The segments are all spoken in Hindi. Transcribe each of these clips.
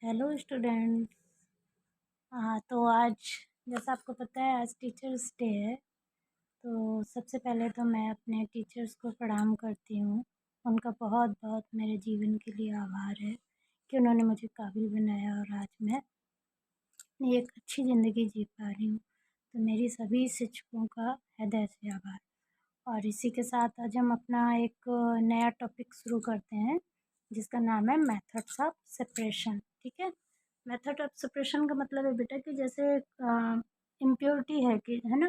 Hello student. तो आज जैसा आपको पता है आज टीचर्स डे है। तो सबसे पहले तो मैं अपने टीचर्स को प्रणाम करती हूँ। उनका बहुत बहुत मेरे जीवन के लिए आभार है कि उन्होंने मुझे काबिल बनाया और आज मैं एक अच्छी ज़िंदगी जी पा रही हूँ। तो मेरी सभी शिक्षकों का हृदय से आभार। और इसी के साथ आज हम अपना एक नया टॉपिक शुरू करते हैं जिसका नाम है मेथड्स ऑफ सेपरेशन। ठीक है। मेथड ऑफ सेपरेशन का मतलब है बेटा कि जैसे इम्प्योरिटी है कि है ना।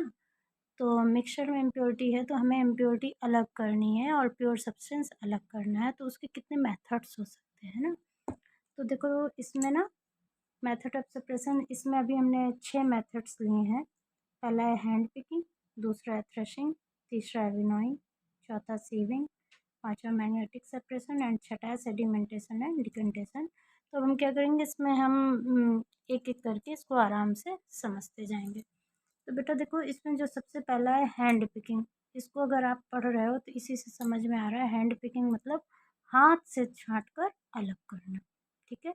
तो मिक्सचर में इम्प्योरिटी है तो हमें इम्प्योरिटी अलग करनी है और प्योर सब्सटेंस अलग करना है। तो उसके कितने मेथड्स हो सकते हैं ना। तो देखो इसमें ना मेथड ऑफ सेपरेशन इसमें अभी हमने 6 मेथड्स लिए हैं। पहला है हैंड पिकिंग, दूसरा है थ्रेशिंग, तीसरा है विनोइंग, चौथा सीविंग, पांचवा मैग्नेटिक सेपरेशन एंड छठा है सेडिमेंटेशन एंड डिकंटेशन। तो हम क्या करेंगे इसमें हम एक एक करके इसको आराम से समझते जाएंगे। तो बेटा देखो इसमें जो सबसे पहला है हैंड पिकिंग। इसको अगर आप पढ़ रहे हो तो इसी से समझ में आ रहा है हैंड पिकिंग मतलब हाथ से छाँट कर अलग करना। ठीक है।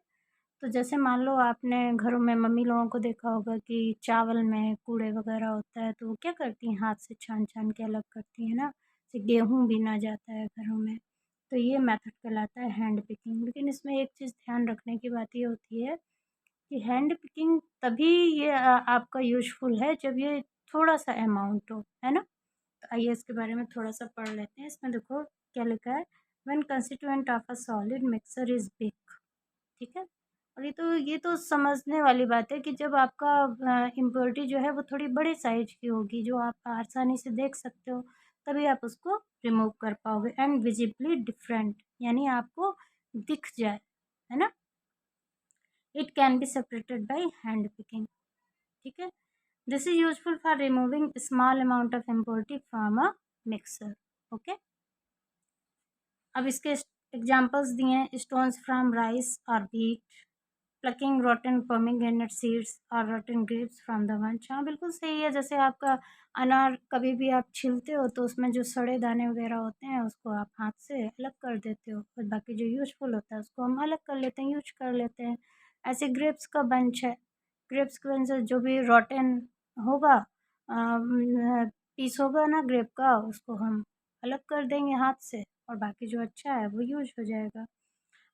तो जैसे मान लो आपने घरों में मम्मी लोगों को देखा होगा कि चावल में कूड़े वगैरह होता है तो वो क्या करती हैं हाथ से छान छान के अलग करती हैं ना। जैसे गेहूँ बीना जाता है घरों में। तो ये मेथड कहलाता है हैंड पिकिंग। लेकिन इसमें एक चीज़ ध्यान रखने की बात ये होती है कि हैंड पिकिंग तभी ये आपका यूज़फुल है जब ये थोड़ा सा अमाउंट हो, है ना। तो आइए इसके बारे में थोड़ा सा पढ़ लेते हैं। इसमें देखो क्या लिखा है, when constituent of a solid mixer is big. ठीक है। और ये तो समझने वाली बात है कि जब आपका इम्प्योरिटी जो है वो थोड़ी बड़े साइज की होगी जो आप आसानी से देख सकते हो तभी आप उसको रिमूव कर पाओगे। एंड विजिबली डिफरेंट यानी आपको दिख जाए, है ना। It can be separated by hand picking. ठीक है। This is useful for removing small amount of impurity from a mixture. Okay. अब इसके एग्जाम्पल्स दिए हैं, स्टोन्स फ्रॉम राइस और wheat, plucking rotten pomegranate seeds और rotten grapes from the bunch. हाँ बिल्कुल सही है। जैसे आपका अनार कभी भी आप छीलते हो तो उसमें जो सड़े दाने वगैरह होते हैं उसको आप हाथ से अलग कर देते हो और बाकी जो यूजफुल होता है उसको हम अलग कर लेते हैं, यूज कर लेते हैं। ऐसे ग्रेप्स का बंच है, ग्रेप्स के बंच से जो भी रोटन होगा पीस होगा ना ग्रेप का उसको हम अलग कर देंगे हाथ से और बाकी जो अच्छा है वो यूज हो जाएगा।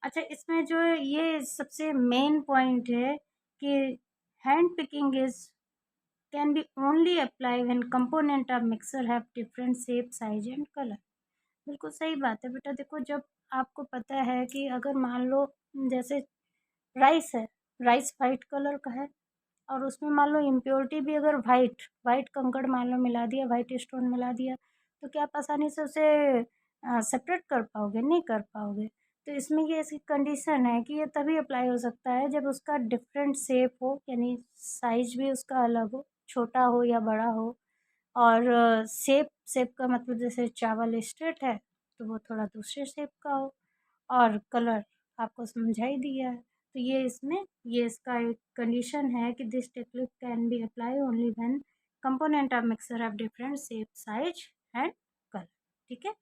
अच्छा इसमें जो ये सबसे मेन पॉइंट है कि hand picking is can be only apply when component of mixer have different shape size and colour. बिल्कुल सही बात है बेटा। देखो जब आपको पता है कि अगर मान लो जैसे राइस है, राइस वाइट कलर का है और उसमें मान लो इम्प्योरिटी भी अगर वाइट वाइट कंकड़ मान लो मिला दिया, वाइट स्टोन मिला दिया तो क्या आप आसानी से उसे सेपरेट कर पाओगे? नहीं कर पाओगे। तो इसमें ये ऐसी कंडीशन है कि ये तभी अप्लाई हो सकता है जब उसका डिफरेंट शेप हो यानी साइज भी उसका अलग हो, छोटा हो या बड़ा हो। और शेप शेप का मतलब जैसे चावल स्ट्रेट है तो वो थोड़ा दूसरे शेप का हो। और कलर आपको समझा ही दिया है। तो ये इसमें ये इसका एक कंडीशन है कि this technique can be apply only when component of mixer of different shape size and colour. ठीक है।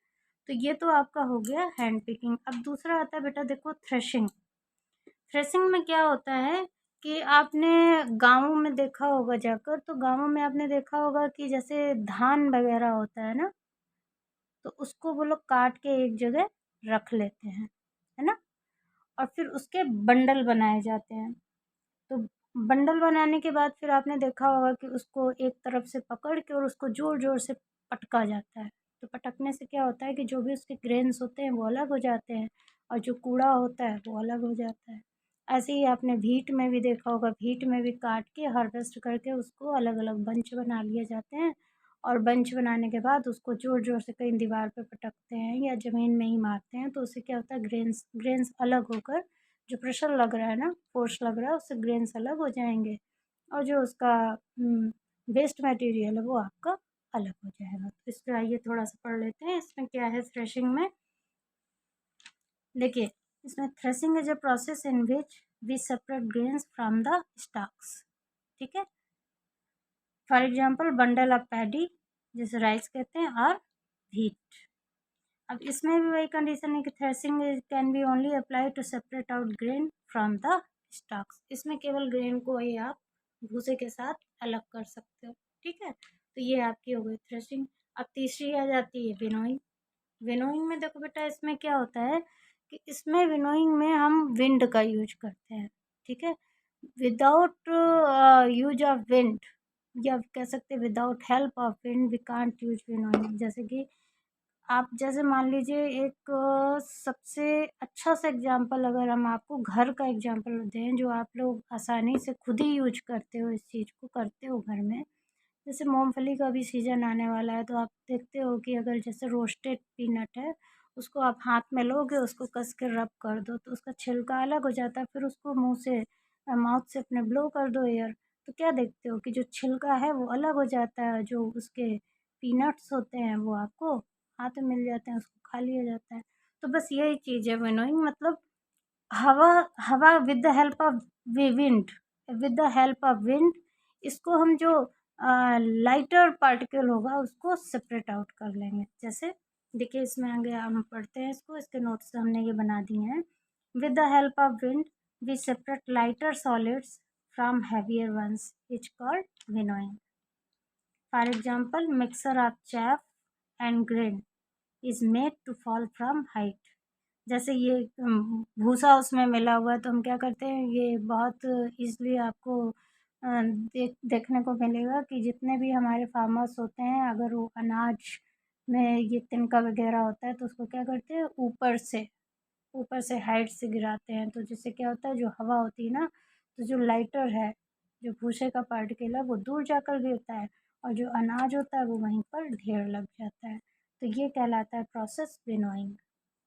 तो ये तो आपका हो गया हैंड पिकिंग। अब दूसरा आता है बेटा देखो थ्रेशिंग। थ्रेशिंग में क्या होता है कि आपने गाँव में देखा होगा जाकर, तो गाँवों में आपने देखा होगा कि जैसे धान वगैरह होता है ना तो उसको वो लोग काट के एक जगह रख लेते हैं, है ना। और फिर उसके बंडल बनाए जाते हैं। तो बंडल बनाने के बाद फिर आपने देखा होगा कि उसको एक तरफ से पकड़ के और उसको ज़ोर-ज़ोर से पटका जाता है। तो पटकने से क्या होता है कि जो भी उसके ग्रेन्स होते हैं वो अलग हो जाते हैं और जो कूड़ा होता है वो अलग हो जाता है। ऐसे ही आपने व्हीट में भी देखा होगा, व्हीट में भी काट के हार्वेस्ट करके उसको अलग-अलग बंच बना लिए जाते हैं और बंच बनाने के बाद उसको ज़ोर-ज़ोर से कहीं दीवार पे पटकते हैं या ज़मीन में ही मारते हैं तो उससे क्या होता है ग्रेन्स ग्रेन्स अलग होकर जो प्रेशर लग रहा है ना, फ़ोर्स लग रहा है उससे ग्रेन्स अलग हो जाएँगे और जो उसका वेस्ट मटेरियल है वो आपका अलग हो जाएगा। तो इस पे आइए थोड़ा-सा पढ़ लेते हैं इसमें क्या है थ्रेशिंग में। देखिए इसमें threshing is a process in which we separate grains from the stalks. ठीक है। For example bundle of paddy जिसे राइस कहते हैं और व्हीट। अब इसमें भी वही कंडीशन है कि threshing can be only apply to separate out grain from the stalks. इसमें केवल ग्रेन को ही आप भूसे के साथ अलग कर सकते हो। ठीक है, तो ये आपकी हो गई थ्रेशिंग। अब तीसरी आ जाती है विनोइंग। विनोइंग में देखो बेटा, इसमें क्या होता है कि इसमें विनोइंग में हम विंड का यूज करते हैं। ठीक है, विदाउट यूज ऑफ विंड, या कह सकते हैं without help of wind we can't use winnowing. जैसे कि आप जैसे मान लीजिए एक सबसे अच्छा सा एग्जांपल अगर हम आपको घर का एग्जांपल दें, जो आप लोग आसानी से खुद ही यूज करते हो, इस चीज़ को करते हो घर में। जैसे मूंगफली का भी सीजन आने वाला है, तो आप देखते हो कि अगर जैसे रोस्टेड पीनट है, उसको आप हाथ में लोगे, उसको कस के रब कर दो तो उसका छिलका अलग हो जाता है। फिर उसको मुंह से माउथ से अपने ब्लो कर दो एयर, तो क्या देखते हो कि जो छिलका है वो अलग हो जाता है, जो उसके पीनट्स होते हैं वो आपको हाथ में मिल जाते हैं, उसको खा लिया जाता है। तो बस यही चीज़ है विनोइंग, मतलब हवा, हवा with the help of wind, with the help of wind इसको हम जो लाइटर पार्टिकल होगा उसको सेपरेट आउट कर लेंगे। जैसे देखिए इसमें आगे हम पढ़ते हैं इसको, इसके नोट्स हमने ये बना दिए हैं। With the help of wind we separate lighter solids from heavier ones, each called winnowing. For example mixer of chaff and grain is made to fall from height. जैसे ये भूसा उसमें मिला हुआ है, तो हम क्या करते हैं, ये बहुत ईज़िली आपको देखने को मिलेगा कि जितने भी हमारे फार्मर्स होते हैं, अगर वो अनाज में ये तिनका वगैरह होता है तो उसको क्या करते हैं, ऊपर से हाइट से गिराते हैं। तो जिससे क्या होता है, जो हवा होती है ना, तो जो लाइटर है, जो भूसे का पार्टिकल है वो दूर जाकर गिरता है, और जो अनाज होता है वो वहीं पर ढेर लग जाता है। तो ये कहलाता है प्रोसेस विनोइंग।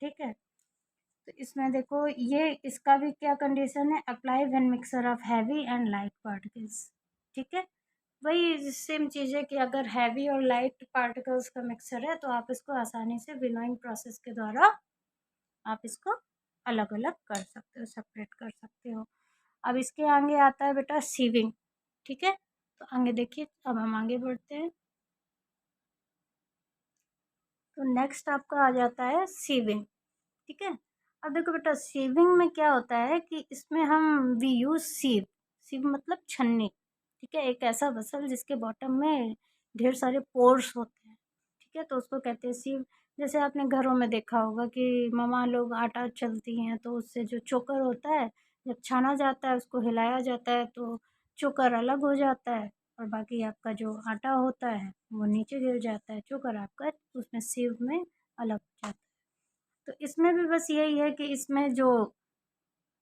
ठीक है, तो इसमें देखो ये इसका भी क्या कंडीशन है, apply when mixer of heavy and light particles. ठीक है, वही सेम चीज़ है कि अगर हैवी और लाइट पार्टिकल्स का मिक्सर है तो आप इसको आसानी से विनोइंग प्रोसेस के द्वारा आप इसको अलग अलग कर सकते हो, सेपरेट कर सकते हो। अब इसके आगे आता है बेटा सीविंग। ठीक है, तो आगे देखिए, अब हम आगे बढ़ते हैं। तो नेक्स्ट आपका आ जाता है सीविंग। ठीक है, अब देखो बेटा सीविंग में क्या होता है कि इसमें हम वी यूज सीव। सीव मतलब छन्नी। ठीक है, एक ऐसा वसल जिसके बॉटम में ढेर सारे पोर्स होते हैं। ठीक है, तो उसको कहते हैं सीव। जैसे आपने घरों में देखा होगा कि ममा लोग आटा चलती हैं, तो उससे जो चोकर होता है, जब छाना जाता है उसको हिलाया जाता है तो चोकर अलग हो जाता है, और बाकी आपका जो आटा होता है वो नीचे गिर जाता है, चोकर आपका उसमें सीव में अलग हो जाता है। तो इसमें भी बस यही है कि इसमें जो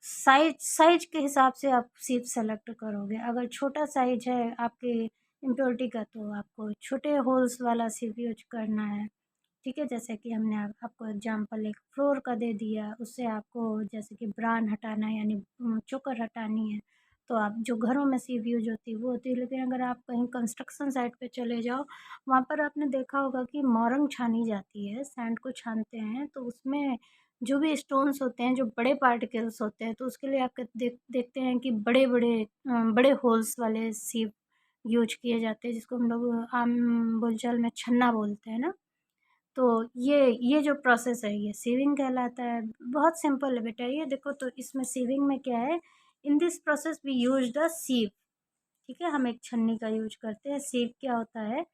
साइज साइज के हिसाब से आप सीप सेलेक्ट करोगे। अगर छोटा साइज है आपके इम्प्योरिटी का तो आपको छोटे होल्स वाला सीप यूज करना है। ठीक है, जैसे कि हमने आपको एग्जांपल एक फ्लोर का दे दिया, उससे आपको जैसे कि ब्रान हटाना है, यानी चोकर हटानी है, तो आप जो घरों में सीव यूज होती है वो होती है। लेकिन अगर आप कहीं कंस्ट्रक्शन साइट पे चले जाओ, वहाँ पर आपने देखा होगा कि मोरंग छानी जाती है, सैंड को छानते हैं, तो उसमें जो भी स्टोन्स होते हैं, जो बड़े पार्टिकल्स होते हैं, तो उसके लिए आप देखते हैं कि बड़े होल्स वाले सीव यूज किए जाते हैं, जिसको हम लोग आम बोलचाल में छन्ना बोलते हैं ना। तो ये जो प्रोसेस है ये सीविंग कहलाता है। बहुत सिंपल है बेटा ये देखो, तो इसमें सीविंग में क्या है, in this process we use the sieve. ठीक है, हम एक छन्नी का यूज करते हैं। सीव क्या होता है,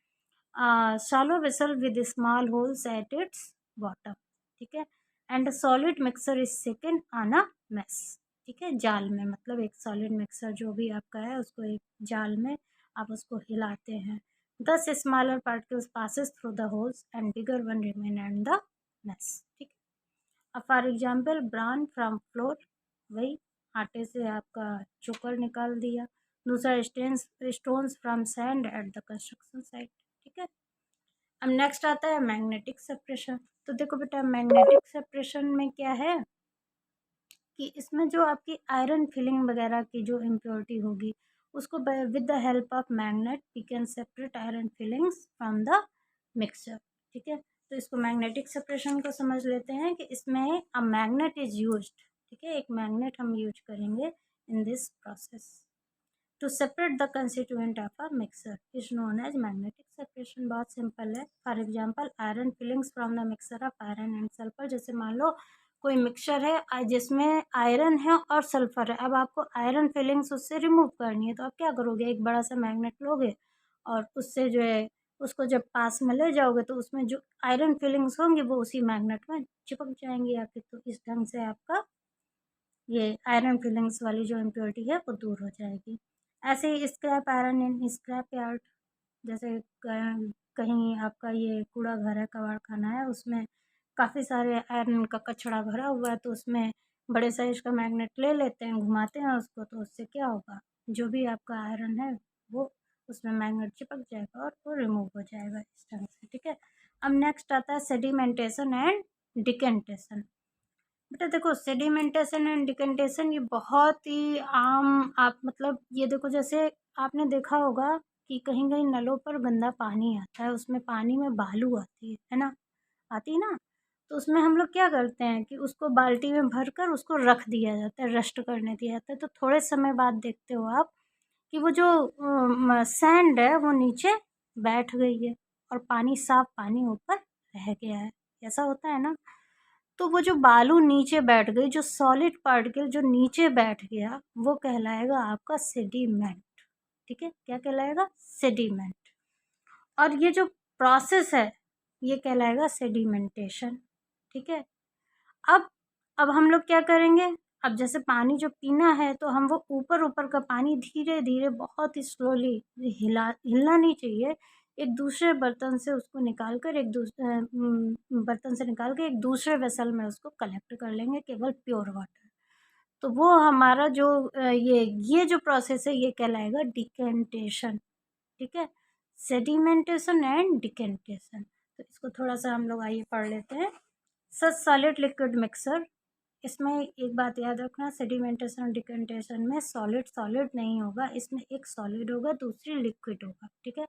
shallow vessel with small holes at its bottom। ठीक है, and solid mixer is second on a mess. ठीक है, जाल में, मतलब एक सॉलिड मिक्सर जो भी आपका है उसको एक जाल में आप उसको हिलाते हैं। दस smaller particles passes through the holes and bigger one remain and the mess. ठीक है, अब for example brown from floor, वही आटे से आपका चोकर निकाल दिया। दूसरा stones from sand at the construction site. ठीक है, अब नेक्स्ट आता है मैग्नेटिक सेपरेशन। तो देखो बेटा मैग्नेटिक सेपरेशन में क्या है कि इसमें जो आपकी आयरन फिलिंग वगैरह की जो इम्प्योरिटी होगी, उसको with the help of magnet we can separate iron filings from the mixture. ठीक है, तो इसको मैग्नेटिक सेपरेशन को समझ लेते हैं कि इसमें अ मैग्नेट इज यूज्ड। ठीक है, एक मैग्नेट हम यूज करेंगे in this process to separate the constituent of a mixer is known as magnetic separation. बहुत सिंपल है। For example iron filings from the mixer of iron and sulphur. जैसे मान लो कोई मिक्सचर है जिसमें आयरन है और सल्फर है। अब आपको आयरन फिलिंग्स उससे रिमूव करनी है, तो आप क्या करोगे, एक बड़ा सा मैग्नेट लोगे और उससे जो है उसको जब पास में ले जाओगे तो उसमें जो आयरन फिलिंग्स होंगी वो उसी मैग्नेट में चिपक जाएंगी आपके। तो इस ढंग से आपका ये आयरन फिलिंग्स वाली जो इम्प्योरिटी है वो दूर हो जाएगी। ऐसे ही scrap iron in scrap yard, जैसे कहीं आपका ये कूड़ा घर है, कबाड़ खाना है, उसमें काफ़ी सारे आयरन का कचरा भरा हुआ है, तो उसमें बड़े साइज का मैग्नेट ले लेते हैं, घुमाते हैं उसको, तो उससे क्या होगा, जो भी आपका आयरन है वो उसमें मैग्नेट चिपक जाएगा और वो रिमूव हो जाएगा इस ढंग से। ठीक है। अब नेक्स्ट आता है सेडिमेंटेशन एंड डिकेंटेशन। बेटा देखो, सेडिमेंटेशन एंड डिकेंटेशन ये बहुत ही आम, आप मतलब ये देखो, जैसे आपने देखा होगा कि कहीं कहीं नलों पर गंदा पानी आता है, उसमें पानी में बालू आती है ना, आती है ना, तो उसमें हम लोग क्या करते हैं कि उसको बाल्टी में भरकर उसको रख दिया जाता है, रस्ट करने दिया जाता है। तो थोड़े समय बाद देखते हो आप कि वो जो सैंड है वो नीचे बैठ गई है और पानी, साफ पानी ऊपर रह गया है। ऐसा होता है ना। तो वो जो बालू नीचे बैठ गई, जो सॉलिड पार्टिकल जो नीचे बैठ गया, वो कहलाएगा आपका सेडिमेंट। ठीक है, क्या कहलाएगा, सेडिमेंट। और ये जो प्रोसेस है ये कहलाएगा सेडिमेंटेशन। ठीक है। अब अब हम लोग क्या करेंगे, अब जैसे पानी जो पीना है तो हम वो ऊपर ऊपर का पानी धीरे धीरे बहुत ही स्लोली, हिलना नहीं चाहिए, एक दूसरे बर्तन से उसको निकाल कर, एक दूसरे बर्तन से निकाल के एक दूसरे वेसल में उसको कलेक्ट कर लेंगे, केवल प्योर वाटर। तो वो हमारा जो ये जो प्रोसेस है ये कहलाएगा डिकेंटेशन। ठीक है, सेडिमेंटेशन एंड डिकेंटेशन। तो इसको थोड़ा सा हम लोग आइए पढ़ लेते हैं। सच सॉलिड लिक्विड मिक्सर, इसमें एक बात याद रखना, सेडिमेंटेशन और डिकेंटेशन में सॉलिड सॉलिड नहीं होगा, इसमें एक सॉलिड होगा, दूसरी लिक्विड होगा। ठीक है।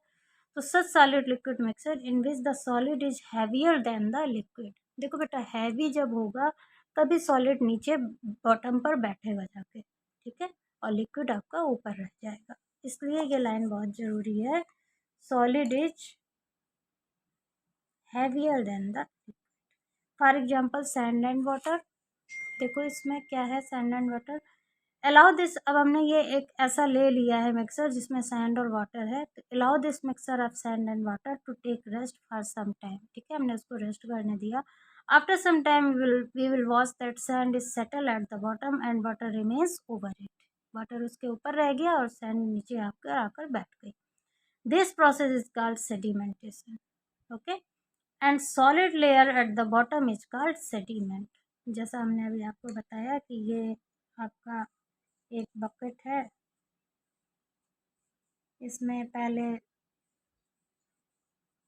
तो such solid liquid mixture in which the solid is heavier than the liquid. देखो बेटा, हैवी जब होगा तभी सॉलिड नीचे बॉटम पर बैठेगा जाके। ठीक है, और लिक्विड आपका ऊपर रह जाएगा, इसलिए ये लाइन बहुत ज़रूरी है। Solid is heavier than the, for example sand and water. देखो इसमें क्या है, sand and water. Allow this, अब हमने ये एक ऐसा ले लिया है मिक्सर जिसमें सैंड और वाटर है, तो allow this mixer of sand and water to take rest for some time. ठीक है, हमने उसको रेस्ट करने दिया। After some time we will watch that sand is settle at the bottom and water remains over it. Water उसके ऊपर रह गया और सैंड नीचे आकर आकर बैठ गई। This process is called sedimentation. Okay, and solid layer eight the bottom is called sediment. जैसा हमने अभी आपको बताया कि ये आपका एक बकेट है, इसमें पहले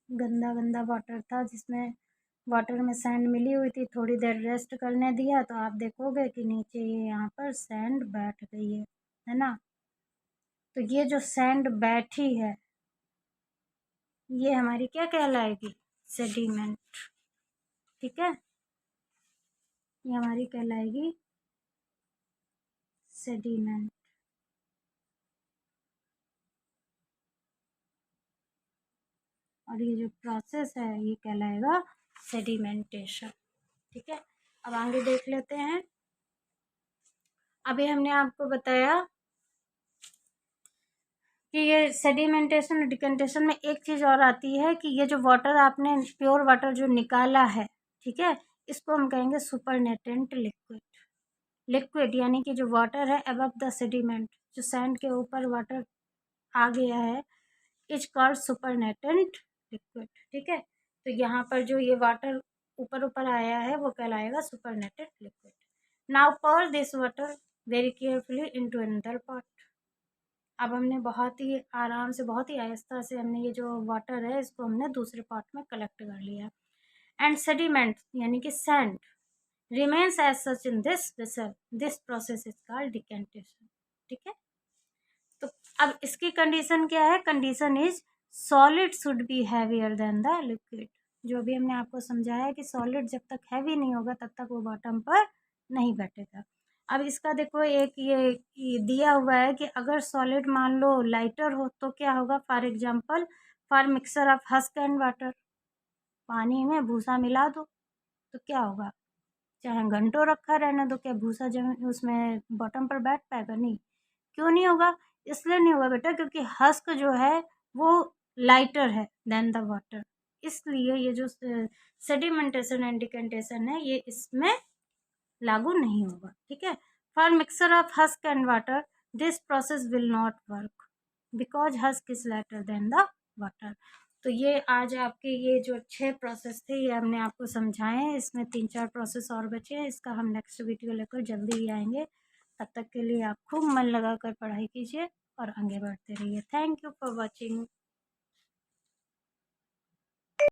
गंदा गंदा वाटर था, जिसमें वाटर में सैंड मिली हुई थी, थोड़ी देर रेस्ट करने दिया तो आप देखोगे कि नीचे ये यहाँ पर सैंड बैठ गई है ना। तो ये जो सैंड बैठी है ये हमारी क्या कहलाएगी, सेडिमेंट। ठीक है, ये हमारी कहलाएगी सेडिमेंट। और ये जो प्रोसेस है ये कहलाएगा सेडिमेंटेशन। ठीक है, अब आगे देख लेते हैं। अभी हमने आपको बताया कि ये सेडिमेंटेशन और डिकेंटेशन में एक चीज़ और आती है कि ये जो वाटर आपने प्योर वाटर जो निकाला है, ठीक है, इसको हम कहेंगे सुपरनेटेंट लिक्विड। लिक्विड यानी कि जो वाटर है अबव द सेडिमेंट, जो सैंड के ऊपर वाटर आ गया है, इज कॉल्ड सुपरनेटेंट लिक्विड। ठीक है, तो यहाँ पर जो ये वाटर ऊपर ऊपर आया है वो कहलाएगा supernatant liquid. Now pour this water very carefully into another pot. अब हमने बहुत ही आराम से, बहुत ही आहिस्ता से हमने ये जो वाटर है इसको हमने दूसरे पॉट में कलेक्ट कर लिया। एंड सेडिमेंट यानी कि sand remains as such in this vessel, this process is called decantation. ठीक है, तो अब इसकी कंडीशन क्या है, condition is solid should be heavier than the liquid. जो भी हमने आपको समझाया कि सॉलिड जब तक हैवी नहीं होगा तब तक वो बॉटम पर नहीं बैठेगा। अब इसका देखो एक ये दिया हुआ है कि अगर सॉलिड मान लो लाइटर हो तो क्या होगा, for example for mixer of husk and water, पानी में भूसा मिला दो तो क्या होगा, चाहे घंटों रखा रहने दो, क्या भूसा जम उसमें बॉटम पर बैठ पाएगा? नहीं। क्यों नहीं होगा? इसलिए नहीं होगा बेटा क्योंकि हस्क जो है वो लाइटर है देन द वाटर, इसलिए ये जो सेडिमेंटेशन एंड डिकेंटेशन है ये इसमें लागू नहीं होगा। ठीक है। For mixer of husk and water this process will not work because husk is lighter than the water. तो ये आज आपके ये जो 6 प्रोसेस थे ये हमने आपको समझाए हैं। इसमें 3-4 प्रोसेस और बचे हैं, इसका हम नेक्स्ट वीडियो लेकर जल्दी ही आएंगे। तब तक के लिए आप खूब मन लगाकर पढ़ाई कीजिए और आगे बढ़ते रहिए। Thank you for watching.